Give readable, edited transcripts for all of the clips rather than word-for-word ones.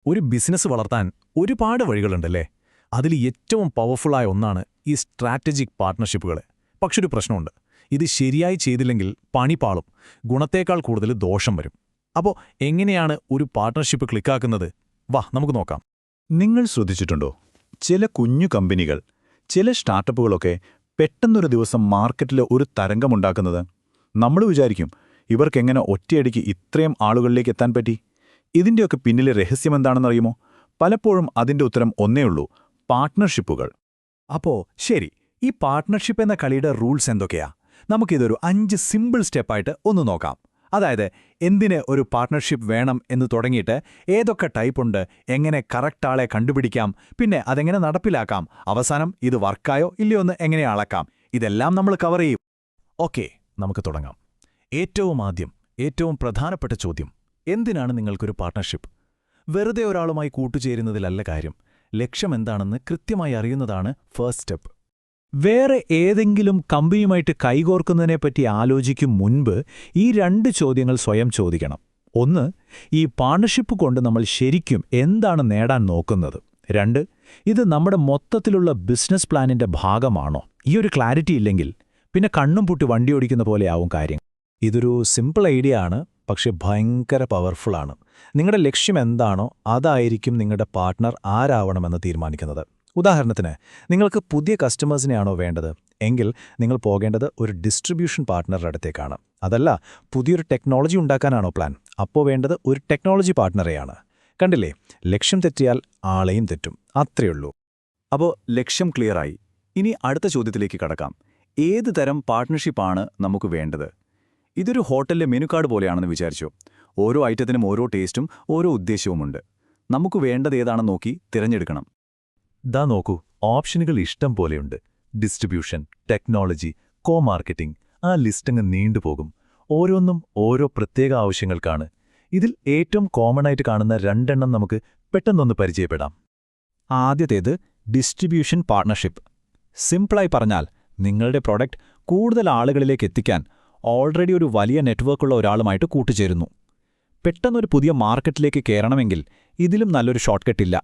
ഒരു ബിസിനസ് വളർത്താൻ ഒരുപാട് വഴികളുണ്ടല്ലേ? അതിൽ ഏറ്റവും പവർഫുള്ളായ ഒന്നാണ് ഈ സ്ട്രാറ്റജിക് പാർട്ട്ണർഷിപ്പുകൾ. പക്ഷെ ഒരു പ്രശ്നമുണ്ട്. ഇത് ശരിയായി ചെയ്തില്ലെങ്കിൽ പണിപാളും, ഗുണത്തേക്കാൾ കൂടുതൽ ദോഷം വരും. അപ്പോൾ എങ്ങനെയാണ് ഒരു പാർട്ട്ണർഷിപ്പ് ക്ലിക്കാക്കുന്നത്? വാ നമുക്ക് നോക്കാം. നിങ്ങൾ ശ്രദ്ധിച്ചിട്ടുണ്ടോ, ചില കുഞ്ഞു കമ്പനികൾ, ചില സ്റ്റാർട്ടപ്പുകളൊക്കെ പെട്ടെന്നൊരു ദിവസം മാർക്കറ്റിൽ ഒരു തരംഗമുണ്ടാക്കുന്നത്? നമ്മൾ വിചാരിക്കും, ഇവർക്കെങ്ങനെ ഒറ്റയടിക്ക് ഇത്രയും ആളുകളിലേക്ക് എത്താൻ പറ്റി? ഇതിൻ്റെയൊക്കെ പിന്നിലെ രഹസ്യമെന്താണെന്നറിയുമോ? പലപ്പോഴും അതിൻ്റെ ഉത്തരം ഒന്നേയുള്ളൂ: പാർട്ട്ണർഷിപ്പുകൾ. അപ്പോ ശരി, ഈ പാർട്ട്ണർഷിപ്പ് എന്ന കളിയുടെ റൂൾസ് എന്തൊക്കെയാ? നമുക്കിതൊരു 5 സിമ്പിൾ സ്റ്റെപ്പായിട്ട് ഒന്ന് നോക്കാം. അതായത്, എന്തിന് ഒരു പാർട്ട്ണർഷിപ്പ് വേണം എന്ന് തുടങ്ങിയിട്ട് ഏതൊക്കെ ടൈപ്പുണ്ട്, എങ്ങനെ കറക്റ്റ് ആളെ കണ്ടുപിടിക്കാം, പിന്നെ അതെങ്ങനെ നടപ്പിലാക്കാം, അവസാനം ഇത് വർക്കായോ ഇല്ലയോ എന്ന് എങ്ങനെ അളക്കാം, ഇതെല്ലാം നമ്മൾ കവർ ചെയ്യും. ഓക്കെ, നമുക്ക് തുടങ്ങാം. ഏറ്റവും ആദ്യം, ഏറ്റവും പ്രധാനപ്പെട്ട ചോദ്യം: എന്തിനാണ് നിങ്ങൾക്കൊരു പാർട്ട്ണർഷിപ്പ്? വെറുതെ ഒരാളുമായി കൂട്ടുചേരുന്നതിലല്ല കാര്യം. ലക്ഷ്യമെന്താണെന്ന് കൃത്യമായി അറിയുന്നതാണ് ഫസ്റ്റ് സ്റ്റെപ്പ്. വേറെ ഏതെങ്കിലും കമ്പനിയുമായിട്ട് കൈകോർക്കുന്നതിനെപ്പറ്റി ആലോചിക്കും മുൻപ് ഈ 2 ചോദ്യങ്ങൾ സ്വയം ചോദിക്കണം. ഒന്ന്, ഈ പാർട്ണർഷിപ്പ് കൊണ്ട് നമ്മൾ ശരിക്കും എന്താണ് നേടാൻ നോക്കുന്നത്? 2, ഇത് നമ്മുടെ മൊത്തത്തിലുള്ള ബിസിനസ് പ്ലാനിന്റെ ഭാഗമാണോ? ഈ ഒരു ക്ലാരിറ്റി ഇല്ലെങ്കിൽ പിന്നെ കണ്ണും പൂട്ടി വണ്ടി ഓടിക്കുന്ന പോലെയാവും കാര്യം. ഇതൊരു സിമ്പിൾ ഐഡിയ ആണ്, പക്ഷെ ഭയങ്കര പവർഫുള്ളാണ്. നിങ്ങളുടെ ലക്ഷ്യം എന്താണോ അതായിരിക്കും നിങ്ങളുടെ പാർട്ട്ണർ ആരാവണമെന്ന് തീരുമാനിക്കുന്നത്. ഉദാഹരണത്തിന്, നിങ്ങൾക്ക് പുതിയ കസ്റ്റമേഴ്സിനെയാണോ വേണ്ടത് എങ്കിൽ നിങ്ങൾ പോകേണ്ടത് ഒരു ഡിസ്ട്രിബ്യൂഷൻ പാർട്ട്ണറുടെ അടുത്തേക്കാണ്. അതല്ല, പുതിയൊരു ടെക്നോളജി ഉണ്ടാക്കാനാണോ പ്ലാൻ? അപ്പോൾ വേണ്ടത് ഒരു ടെക്നോളജി പാർട്ട്ണറെയാണ്. കണ്ടില്ലേ, ലക്ഷ്യം തെറ്റിയാൽ ആളെയും തെറ്റും. അത്രയുള്ളൂ. അപ്പോൾ ലക്ഷ്യം ക്ലിയറായി. ഇനി അടുത്ത ചോദ്യത്തിലേക്ക് കടക്കാം. ഏത് തരം പാർട്ട്ണർഷിപ്പാണ് നമുക്ക് വേണ്ടത്? ഇതൊരു ഹോട്ടലിലെ മെനു കാർഡ് പോലെയാണെന്ന് വിചാരിച്ചോ? ഓരോ ഐറ്റത്തിനും ഓരോ ടേസ്റ്റും ഓരോ ഉദ്ദേശ്യവുമുണ്ട്. നമുക്ക് വേണ്ടത് ഏതാണെന്ന് നോക്കി തിരഞ്ഞെടുക്കണം. ദാ നോക്കൂ, ഓപ്ഷനുകൾ ഇഷ്ടം പോലെയുണ്ട്. ഡിസ്ട്രിബ്യൂഷൻ, ടെക്നോളജി, കോ മാർക്കറ്റിംഗ്, ആ ലിസ്റ്റങ്ങ് നീണ്ടുപോകും. ഓരോന്നും ഓരോ പ്രത്യേക ആവശ്യങ്ങൾക്കാണ്. ഇതിൽ ഏറ്റവും കോമൺ ആയിട്ട് കാണുന്ന 2 എണ്ണം നമുക്ക് പെട്ടെന്നൊന്ന് പരിചയപ്പെടാം. ആദ്യത്തേത് ഡിസ്ട്രിബ്യൂഷൻ പാർട്ട്ണർഷിപ്പ്. സിമ്പിളായി പറഞ്ഞാൽ, നിങ്ങളുടെ പ്രൊഡക്റ്റ് കൂടുതൽ ആളുകളിലേക്ക് എത്തിക്കാൻ ഓൾറെഡി ഒരു വലിയ നെറ്റ്വർക്കുള്ള ഒരാളുമായിട്ട് കൂട്ടുചേരുന്നു. പെട്ടെന്നൊരു പുതിയ മാർക്കറ്റിലേക്ക് കയറണമെങ്കിൽ ഇതിലും നല്ലൊരു ഷോർട്ട് കട്ടില്ല.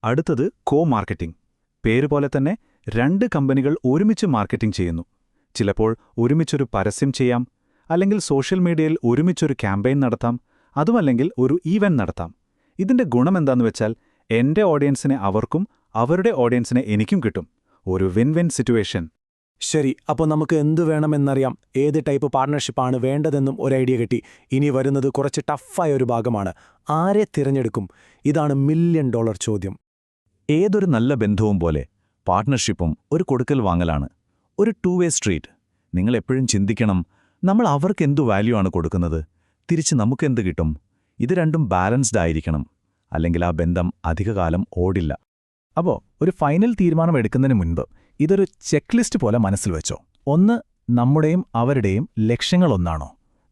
അടുത്തത് കോ മാർക്കറ്റിംഗ്. പേരുപോലെ തന്നെ 2 കമ്പനികൾ ഒരുമിച്ച് മാർക്കറ്റിംഗ് ചെയ്യുന്നു. ചിലപ്പോൾ ഒരുമിച്ചൊരു പരസ്യം ചെയ്യാം, അല്ലെങ്കിൽ സോഷ്യൽ മീഡിയയിൽ ഒരുമിച്ചൊരു ക്യാമ്പയിൻ നടത്താം, അതുമല്ലെങ്കിൽ ഒരു ഈവന്റ് നടത്താം. ഇതിന്റെ ഗുണമെന്താന്ന് വെച്ചാൽ, എന്റെ ഓഡിയൻസിനെ അവർക്കും അവരുടെ ഓഡിയൻസിനെ എനിക്കും കിട്ടും. ഒരു വിൻ വിൻ സിറ്റുവേഷൻ. ശരി, അപ്പോൾ നമുക്ക് എന്തു വേണമെന്നറിയാം. ഏത് ടൈപ്പ് പാർട്ട്ണർഷിപ്പാണ് വേണ്ടതെന്നും ഒരു ഐഡിയ കിട്ടി. ഇനി വരുന്നത് കുറച്ച് ടഫായ ഒരു ഭാഗമാണ്. ആരെ തിരഞ്ഞെടുക്കും? ഇതാണ് $1 മില്യൺ ചോദ്യം. ഏതൊരു നല്ല ബന്ധവും പോലെ പാർട്ട്ണർഷിപ്പും ഒരു കൊടുക്കൽ വാങ്ങലാണ്. ഒരു 2 വേ സ്ട്രീറ്റ്. നിങ്ങൾ എപ്പോഴും ചിന്തിക്കണം, നമ്മൾ അവർക്ക് എന്തു വാല്യൂ ആണ് കൊടുക്കുന്നത്, തിരിച്ച് നമുക്കെന്ത് കിട്ടും? ഇത് രണ്ടും ബാലൻസ്ഡ് ആയിരിക്കണം, അല്ലെങ്കിൽ ആ ബന്ധം അധികകാലം ഓടില്ല. അപ്പോൾ ഒരു ഫൈനൽ തീരുമാനം എടുക്കുന്നതിന് മുൻപ് ഇതൊരു ചെക്ക് ലിസ്റ്റ് പോലെ മനസ്സിൽ വെച്ചോ. 1, നമ്മുടെയും അവരുടെയും ലക്ഷ്യങ്ങളൊന്നാണോ?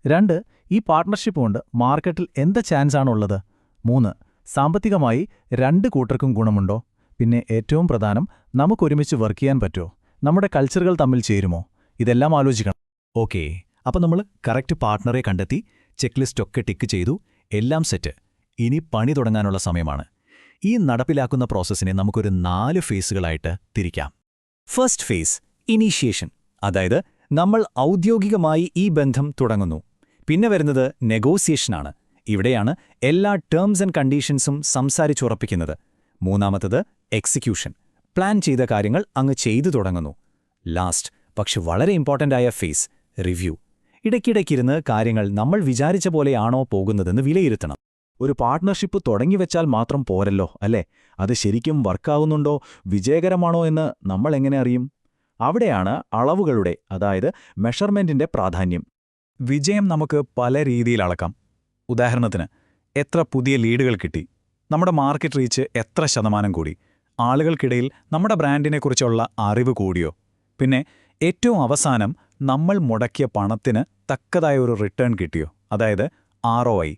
2, ഈ പാർട്ട്ണർഷിപ്പ് കൊണ്ട് മാർക്കറ്റിൽ എന്ത് ചാൻസാണുള്ളത്? 3, സാമ്പത്തികമായി 2 കൂട്ടർക്കും ഗുണമുണ്ടോ? പിന്നെ ഏറ്റവും പ്രധാനം, നമുക്കൊരുമിച്ച് വർക്ക് ചെയ്യാൻ പറ്റുമോ? നമ്മുടെ കൾച്ചറുകൾ തമ്മിൽ ചേരുമോ? ഇതെല്ലാം ആലോചിക്കണം. ഓക്കേ, അപ്പോൾ നമ്മൾ കറക്റ്റ് പാർട്ട്ണറെ കണ്ടെത്തി, ചെക്ക് ലിസ്റ്റൊക്കെ ടിക്ക് ചെയ്തു, എല്ലാം സെറ്റ്. ഇനി പണി തുടങ്ങാനുള്ള സമയമാണ്. ഈ നടപ്പിലാക്കുന്ന പ്രോസസ്സിനെ നമുക്കൊരു 4 ഫേസുകളായിട്ട് തിരിക്കാം. First phase, initiation. അതായത്, നമ്മൾ ഔദ്യോഗികമായി ഈ ബന്ധം തുടങ്ങുന്നു. പിന്നെ വരുന്നത് നെഗോസിയേഷനാണ്. ഇവിടെയാണ് എല്ലാ ടേംസ് ആൻഡ് കണ്ടീഷൻസും സംസാരിച്ചുറപ്പിക്കുന്നത്. മൂന്നാമത്തത് എക്സിക്യൂഷൻ. പ്ലാൻ ചെയ്ത കാര്യങ്ങൾ അങ്ങ് ചെയ്തു തുടങ്ങുന്നു. ലാസ്റ്റ്, പക്ഷെ വളരെ ഇമ്പോർട്ടൻ്റ് ആയ ഫേസ്, റിവ്യൂ. ഇടയ്ക്കിടയ്ക്കിരുന്ന് കാര്യങ്ങൾ നമ്മൾ വിചാരിച്ച പോലെയാണോ പോകുന്നതെന്ന് വിലയിരുത്തണം. ഒരു പാർട്ട്ണർഷിപ്പ് തുടങ്ങിവെച്ചാൽ മാത്രം പോരല്ലോ, അല്ലേ? അത് ശരിക്കും വർക്കാവുന്നുണ്ടോ, വിജയകരമാണോ എന്ന് നമ്മൾ എങ്ങനെ അറിയും? അവിടെയാണ് അളവുകളുടെ, അതായത് മെഷർമെന്റിന്റെ പ്രാധാന്യം. വിജയം നമുക്ക് പല രീതിയിൽ അളക്കാം. ഉദാഹരണത്തിന്, എത്ര പുതിയ ലീഡുകൾ കിട്ടി, നമ്മുടെ മാർക്കറ്റ് റീച്ച് എത്ര ശതമാനം കൂടി, ആളുകൾക്കിടയിൽ നമ്മുടെ ബ്രാൻഡിനെക്കുറിച്ചുള്ള അറിവ് കൂടിയോ, പിന്നെ ഏറ്റവും അവസാനം നമ്മൾ മുടക്കിയ പണത്തിന് തക്കതായ ഒരു റിട്ടേൺ കിട്ടിയോ, അതായത് ROI.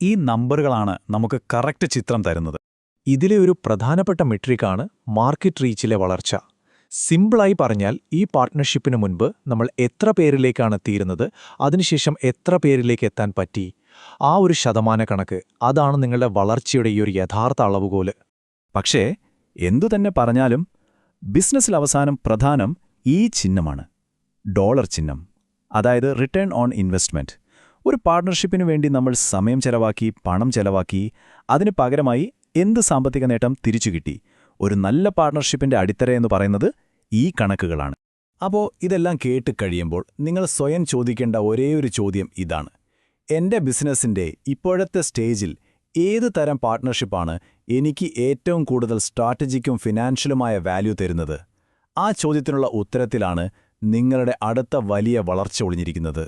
ഈ നമ്പറുകളാണ് നമുക്ക് കറക്റ്റ് ചിത്രം തരുന്നത്. ഇതിലെ ഒരു പ്രധാനപ്പെട്ട മെട്രിക്കാണ് മാർക്കറ്റ് റീച്ചിലെ വളർച്ച. സിമ്പിളായി പറഞ്ഞാൽ, ഈ പാർട്ട്ണർഷിപ്പിന് മുൻപ് നമ്മൾ എത്ര പേരിലേക്കാണ് തീരുന്നത്, അതിനുശേഷം എത്ര പേരിലേക്ക് എത്താൻ പറ്റി, ആ ഒരു ശതമാനക്കണക്ക് അതാണ് നിങ്ങളുടെ വളർച്ചയുടെ ഈ ഒരു യഥാർത്ഥ അളവുകോല്. പക്ഷേ എന്തുതന്നെ പറഞ്ഞാലും ബിസിനസ്സിൽ അവസാനം പ്രധാനം ഈ ചിഹ്നമാണ്, ഡോളർ ചിഹ്നം. അതായത് റിട്ടേൺ ഓൺ ഇൻവെസ്റ്റ്മെന്റ്. ഒരു പാർട്ണർഷിപ്പിനു വേണ്ടി നമ്മൾ സമയം ചെലവാക്കി, പണം ചെലവാക്കി, അതിന് പകരമായി എന്ത് സാമ്പത്തിക നേട്ടം തിരിച്ചു കിട്ടി? ഒരു നല്ല പാർട്ണർഷിപ്പിന്റെ അടിത്തറയെന്ന് പറയുന്നത് ഈ കണക്കുകളാണ്. അപ്പോൾ ഇതെല്ലാം കേട്ട് കഴിയുമ്പോൾ നിങ്ങൾ സ്വയം ചോദിക്കേണ്ട ഒരേയൊരു ചോദ്യം ഇതാണ്: എന്റെ ബിസിനസ്സിന്റെ ഇപ്പോഴത്തെ സ്റ്റേജിൽ ഏത് തരം പാർട്ട്ണർഷിപ്പാണ് എനിക്ക് ഏറ്റവും കൂടുതൽ സ്ട്രാറ്റജിക്കും ഫിനാൻഷ്യലുമായ വാല്യൂ തരുന്നത്? ആ ചോദ്യത്തിനുള്ള ഉത്തരത്തിലാണ് നിങ്ങളുടെ അടുത്ത വലിയ വളർച്ച ഒളിഞ്ഞിരിക്കുന്നത്.